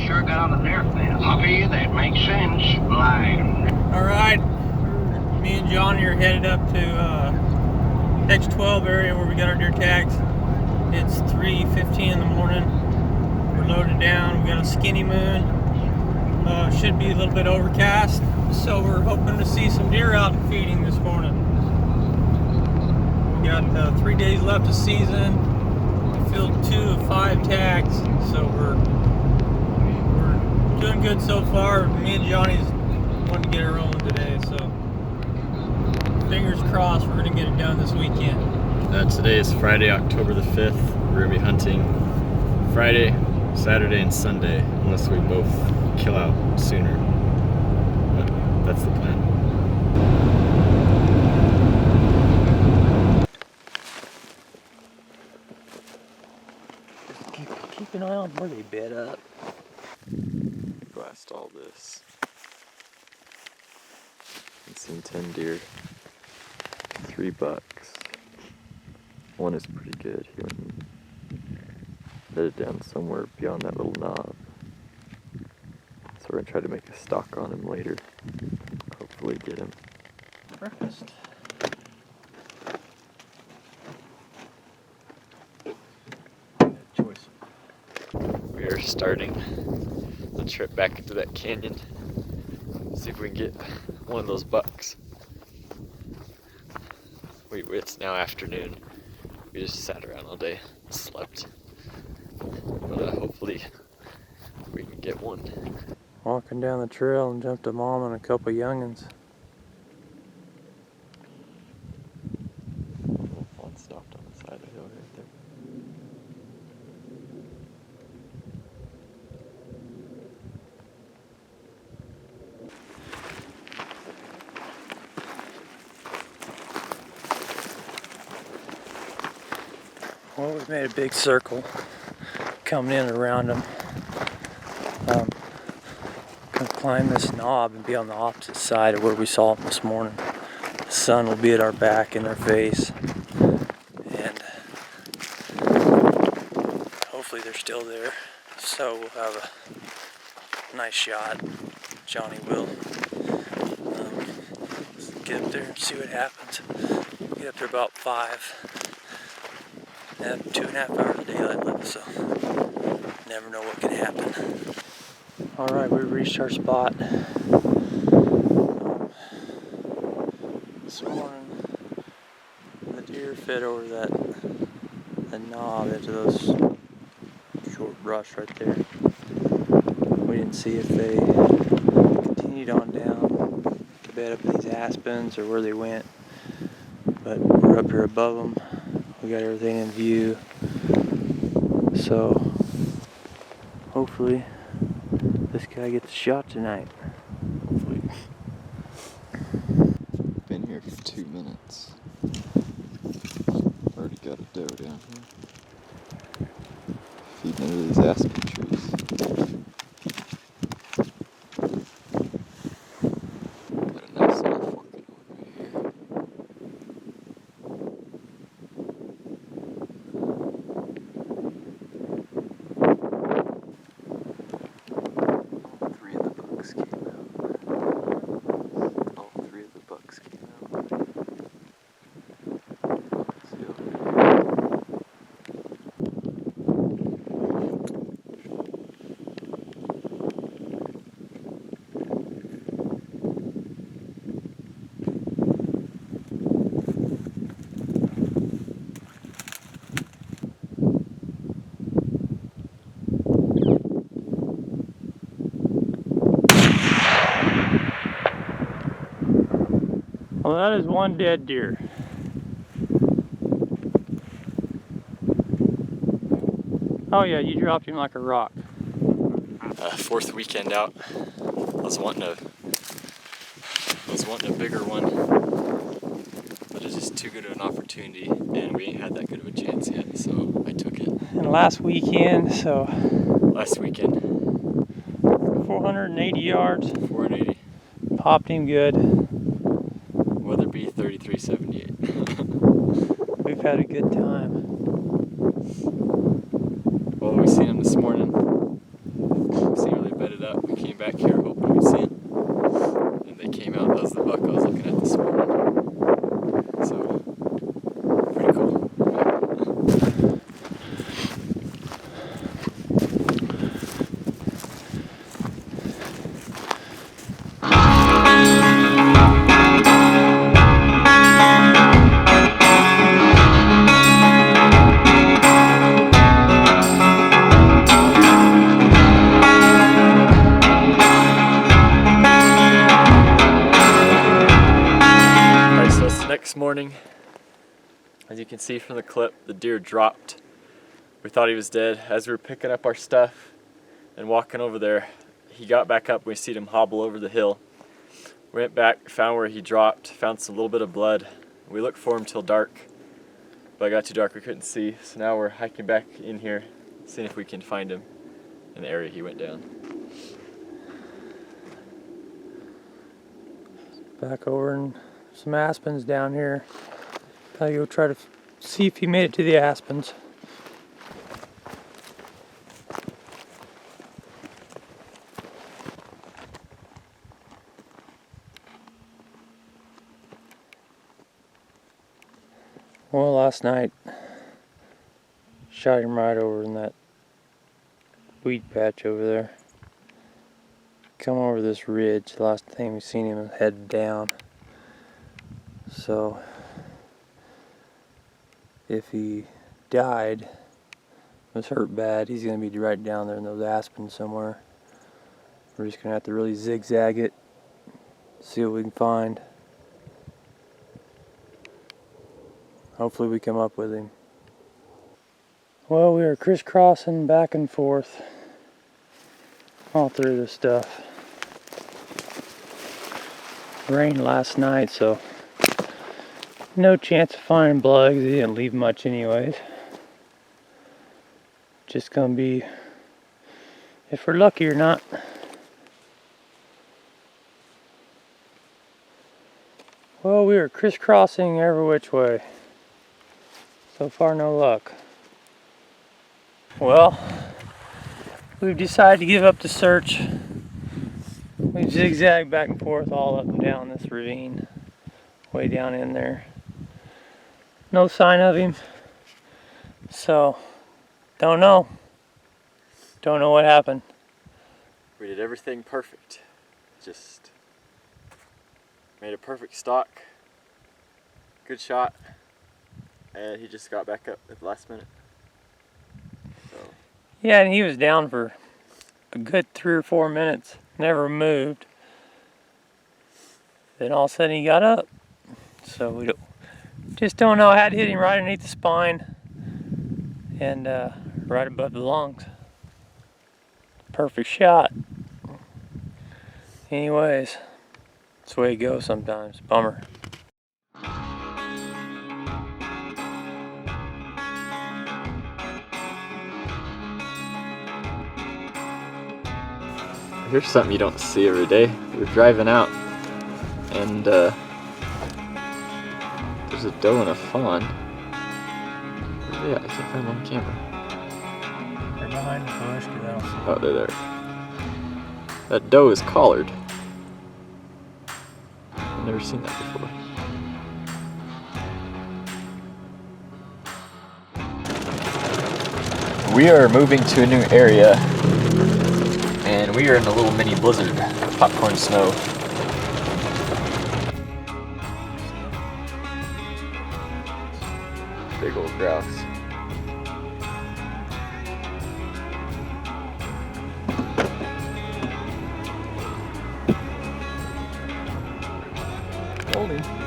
sure got out of their fence. Okay, that makes sense. Like. Alright, me and Johnny are headed up to X12 area where we got our deer tags. It's 3:15 in the morning. We're loaded down. We got a skinny moon. Should be a little bit overcast, so we're hoping to see some deer out feeding this morning. We got 3 days left of season. We filled 2 of 5 tags, so we're doing good so far. Me and Johnny's wanting to get it rolling today, so fingers crossed we're going to get it done this weekend. Today is Friday, October the 5th. We're going to be hunting Friday, Saturday, and Sunday, unless we both kill out sooner. But that's the plan. Keep an eye on where they bed up. Blast all this. I've seen 10 deer, 3 bucks. One is pretty good. He went and bedded down somewhere beyond that little knob. So we're gonna try to make a stalk on him later. Hopefully get him. Breakfast. Good choice. We are starting the trip back into that canyon. See if we can get one of those bucks. It's now afternoon. We just sat around all day, slept. But hopefully we can get one. Walking down the trail and jumped a mom and a couple youngins. One stopped on the side of the hill right there. Well, we made a big circle coming in around them. Gonna climb this knob and be on the opposite side of where we saw them this morning. The sun will be at our back and our face, and hopefully they're still there. So we'll have a nice shot. Johnny will. Let's get up there and see what happens. Get up there about 5. Have 2.5 hours of daylight left, so never know what can happen. Alright, we reached our spot. This morning, the deer fed over that knob into those short brush right there. We didn't see if they continued on down to bed up in these aspens or where they went, but we're up here above them. We got everything in view, so hopefully this guy gets a shot tonight. Hopefully. Been here for 2 minutes. Already got a doe down here. Feeding under these aspen trees. Got a nice little forking one right here. Well, that is one dead deer. Oh yeah, you dropped him like a rock. 4th weekend out. I was wanting a bigger one, but it's just too good of an opportunity, and we ain't had that good of a chance yet, so I took it. And last weekend, so Last weekend, 480 yards. 480. Popped him good. Weatherby 3378. We've had a good time. Well, we seen him this morning. Seemed really up. We came back here hoping we'd see them. And they came out. That was the buck I was looking at this morning. So, pretty cool. Next morning, as you can see from the clip, the deer dropped. We thought he was dead. As we were picking up our stuff and walking over there, he got back up. We see him hobble over the hill. We went back, found where he dropped, found some little bit of blood. We looked for him till dark, but it got too dark we couldn't see. So now we're hiking back in here, seeing if we can find him in the area he went down. Back over in some aspens down here. I'll go try to see if he made it to the aspens. Well, last night shot him right over in that weed patch over there. Come over this ridge. The last thing we seen him head down. So if he died, was hurt bad, he's gonna be right down there in those aspens somewhere. We're just gonna have to really zigzag it, see what we can find. Hopefully we come up with him. Well, we are crisscrossing back and forth all through this stuff. Rained last night, so no chance of finding blood because he didn't leave much anyways. Just gonna be, if we're lucky or not. Well, we are crisscrossing every which way. So far, no luck. Well, we've decided to give up the search. We zigzag back and forth all up and down this ravine, way down in there. No sign of him. So, don't know. Don't know what happened. We did everything perfect. Just made a perfect stalk. Good shot. And he just got back up at the last minute. So. Yeah, and he was down for a good 3 or 4 minutes. Never moved. Then all of a sudden he got up. So we just don't know. I had to hit him right underneath the spine and right above the lungs. Perfect shot. Anyways, that's the way it goes sometimes. Bummer. Here's something you don't see every day. We're driving out and there's a doe and a fawn. Where are they at? I can't find them on camera. They're behind the bush because I don't see them. Oh, they're there. That doe is collared. I've never seen that before. We are moving to a new area. And we are in a little mini blizzard, popcorn snow. Big old grouse. Hold him.